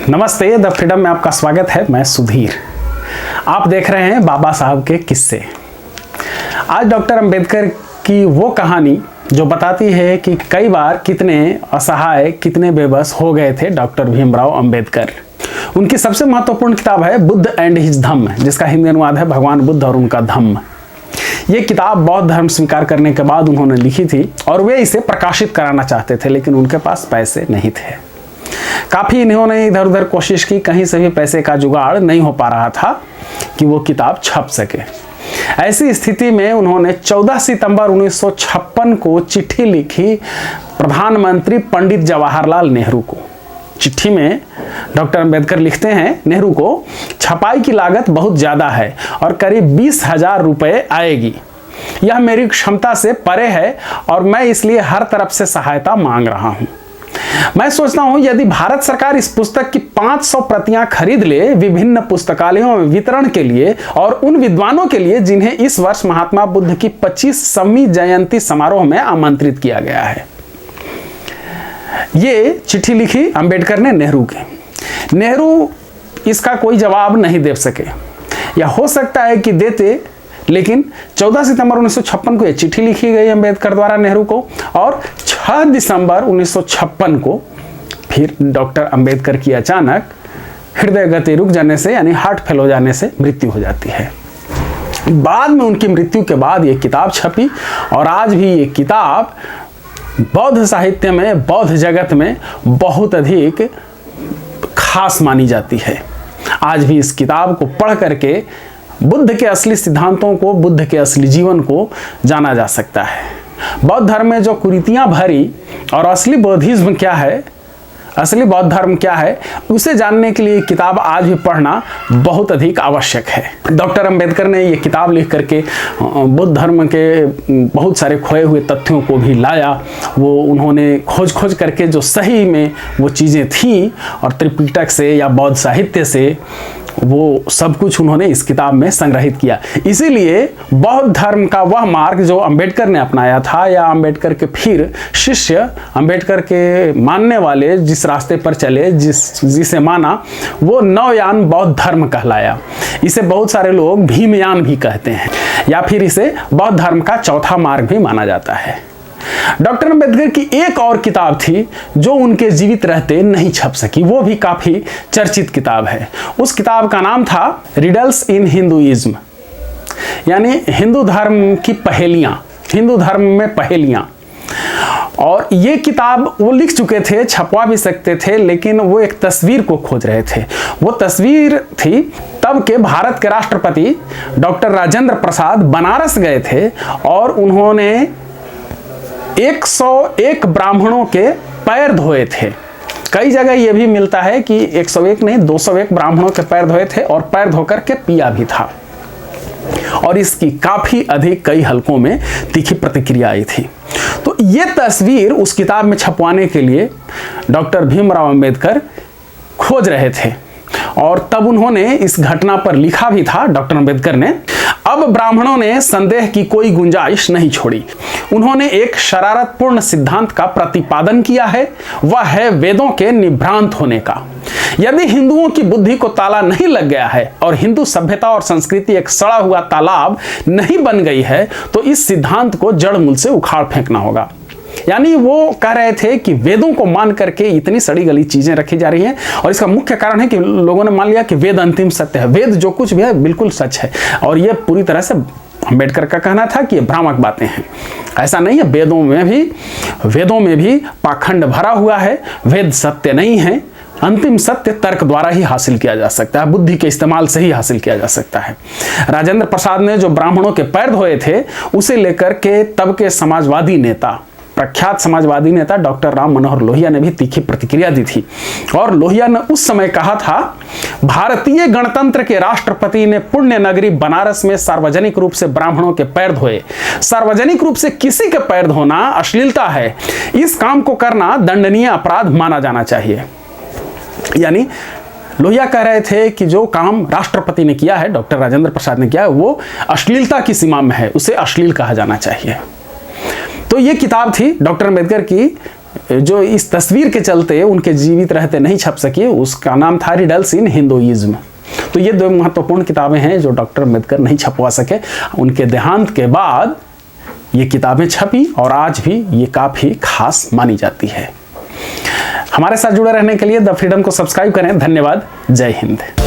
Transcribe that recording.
नमस्ते, the freedom में आपका स्वागत है। मैं सुधीर। आप देख रहे हैं बाबा साहब के किस्से। आज डॉक्टर अंबेडकर की वो कहानी जो बताती है कि कई बार कितने असहाय, कितने बेबस हो गए थे डॉक्टर भीमराव अंबेडकर। उनकी सबसे महत्वपूर्ण किताब है बुद्ध एंड हिज धम्म, जिसका हिंदी अनुवाद है भगवान बुद्ध और उनका धम्म। ये किताब बौद्ध धर्म स्वीकार करने के बाद उन्होंने लिखी थी और वे इसे प्रकाशित कराना चाहते थे, लेकिन उनके पास पैसे नहीं थे। काफ़ी इन्होंने इधर उधर कोशिश की, कहीं से भी पैसे का जुगाड़ नहीं हो पा रहा था कि वो किताब छप सके। ऐसी स्थिति में उन्होंने 14 सितंबर 1956 को चिट्ठी लिखी प्रधानमंत्री पंडित जवाहरलाल नेहरू को। चिट्ठी में डॉक्टर अंबेडकर लिखते हैं नेहरू को, छपाई की लागत बहुत ज़्यादा है और करीब 20,000 रुपये आएगी। यह मेरी क्षमता से परे है और मैं इसलिए हर तरफ से सहायता मांग रहा हूँ। मैं सोचता हूं यदि भारत सरकार इस पुस्तक की 500 प्रतियां खरीद ले विभिन्न पुस्तकालयों में वितरण के लिए और उन विद्वानों के लिए जिन्हें इस वर्ष महात्मा बुद्ध की 25वीं जयंती समारोह में आमंत्रित किया गया है। ये चिट्ठी लिखी अंबेडकर ने नेहरू की। नेहरू इसका कोई जवाब नहीं दे सके, या हो सकता है कि देते, लेकिन 14 सितंबर 1956 को यह चिट्ठी लिखी गई अंबेडकर द्वारा नेहरू को और 6 दिसंबर 1956 को फिर डॉक्टर अंबेडकर की अचानक हृदय गति रुक जाने से, यानी हार्ट फेल हो जाने से मृत्यु हो जाती है। बाद में उनकी मृत्यु के बाद ये किताब छपी और आज भी ये किताब बौद्ध साहित्य में, बौद्ध जगत में बहुत अधिक खास मानी जाती है। आज भी इस किताब को पढ़ करके बुद्ध के असली सिद्धांतों को, बुद्ध के असली जीवन को जाना जा सकता है। बौद्ध धर्म में जो कुरीतियां भरी और असली बौद्धिज्म क्या है, असली बौद्ध धर्म क्या है, उसे जानने के लिए किताब आज भी पढ़ना बहुत अधिक आवश्यक है। डॉक्टर अंबेडकर ने ये किताब लिख करके बुद्ध धर्म के बहुत सारे खोए हुए तथ्यों को भी लाया। वो उन्होंने खोज करके जो सही में वो चीज़ें थीं और त्रिपिटक से या बौद्ध साहित्य से वो सब कुछ उन्होंने इस किताब में संग्रहित किया। इसीलिए बौद्ध धर्म का वह मार्ग जो अंबेडकर ने अपनाया था, या अंबेडकर के फिर शिष्य, अंबेडकर के मानने वाले जिस रास्ते पर चले, जिसे माना, वो नवयान बौद्ध धर्म कहलाया। इसे बहुत सारे लोग भीमयान भी कहते हैं, या फिर इसे बौद्ध धर्म का चौथा मार्ग भी माना जाता है। डॉक्टर अंबेडकर की एक और किताब थी जो उनके जीवित रहते नहीं छप सकी, वो भी काफी चर्चित किताब है। उस किताब का नाम था रिडल्स इन हिंदुइज्म, यानी हिंदू धर्म की पहेलियां, हिंदू धर्म में पहेलियां। और ये किताब वो लिख चुके थे, छपवा भी सकते थे, लेकिन वो एक तस्वीर को खोज रहे थे। वो तस्वीर थी तब के भारत के राष्ट्रपति डॉक्टर राजेंद्र प्रसाद बनारस गए थे और उन्होंने 101 ब्राह्मणों के पैर धोए थे। कई जगह यह भी मिलता है कि 101 नहीं, 201 ब्राह्मणों के पैर धोए थे और पैर धोकर के पिया भी था। और इसकी काफी अधिक कई हलकों में तीखी प्रतिक्रिया आई थी। तो ये तस्वीर उस किताब में छपवाने के लिए डॉक्टर भीमराव अंबेडकर खोज रहे थे और तब उन्होंने इस घटना पर लिखा भी था डॉक्टर अंबेडकर ने। अब ब्राह्मणों ने संदेह की कोई गुंजाइश नहीं छोड़ी। उन्होंने एक शरारतपूर्ण सिद्धांत का प्रतिपादन किया है, वह है वेदों के निभ्रांत होने का। यदि हिंदुओं की बुद्धि को ताला नहीं लग गया है और हिंदू सभ्यता और संस्कृति एक सड़ा हुआ तालाब नहीं बन गई है, तो इस सिद्धांत को जड़ मूल से उखाड़ फेंकना होगा। यानी वो कह रहे थे कि वेदों को मान करके इतनी सड़ी गली चीजें रखी जा रही हैं और इसका मुख्य कारण है कि लोगों ने मान लिया कि वेद अंतिम सत्य है, वेद जो कुछ भी है बिल्कुल सच है। और ये पूरी तरह से अंबेडकर का कहना था कि ये भ्रामक बातें हैं। ऐसा नहीं है, वेदों में भी पाखंड भरा हुआ है। वेद सत्य नहीं है, अंतिम सत्य तर्क द्वारा ही हासिल किया जा सकता है, बुद्धि के इस्तेमाल से ही हासिल किया जा सकता है। राजेंद्र प्रसाद ने जो ब्राह्मणों के पैर धोए थे, उसे लेकर के तब के समाजवादी नेता, प्रख्यात समाजवादी नेता डॉक्टर राम मनोहर लोहिया ने भी तीखी प्रतिक्रिया दी थी। और लोहिया ने उस समय कहा था, भारतीय गणतंत्र के राष्ट्रपति ने पुण्य नगरी बनारस में सार्वजनिक रूप से ब्राह्मणों के पैर धोए। सार्वजनिक रूप से किसी के पैर धोना अश्लीलता है। इस काम को करना दंडनीय अपराध माना जाना चाहिए। यानी लोहिया कह रहे थे कि जो काम राष्ट्रपति ने किया है, डॉक्टर राजेंद्र प्रसाद ने किया है, वो अश्लीलता की सीमा में है, उसे अश्लील कहा जाना चाहिए। तो ये किताब थी डॉक्टर अंबेडकर की जो इस तस्वीर के चलते उनके जीवित रहते नहीं छप सकी, उसका नाम था रिडल्स इन हिंदुइज्म। तो ये 2 महत्वपूर्ण किताबें हैं जो डॉक्टर अम्बेडकर नहीं छपवा सके। उनके देहांत के बाद ये किताबें छपी और आज भी ये काफ़ी खास मानी जाती है। हमारे साथ जुड़े रहने के लिए द फ्रीडम को सब्सक्राइब करें। धन्यवाद। जय हिंद।